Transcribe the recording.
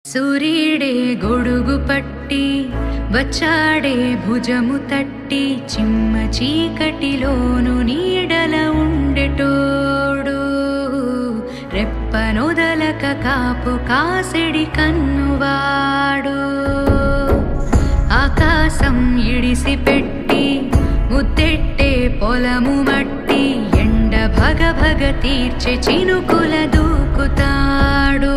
సూర్యుడే గొడుగు పట్టి వచ్చాడే భుజము తట్టి చిమ్మ చీకటిలోను నీడల ఉండెటోడు రెప్పనొదలక కాపు కాసెడి కన్నువాడు ఆకాశం ఇడిసి పెట్టి ముద్దెట్టే పొలము మట్టి ఎండ భగ భగ తీర్చే చినుకుల దూకుతాడు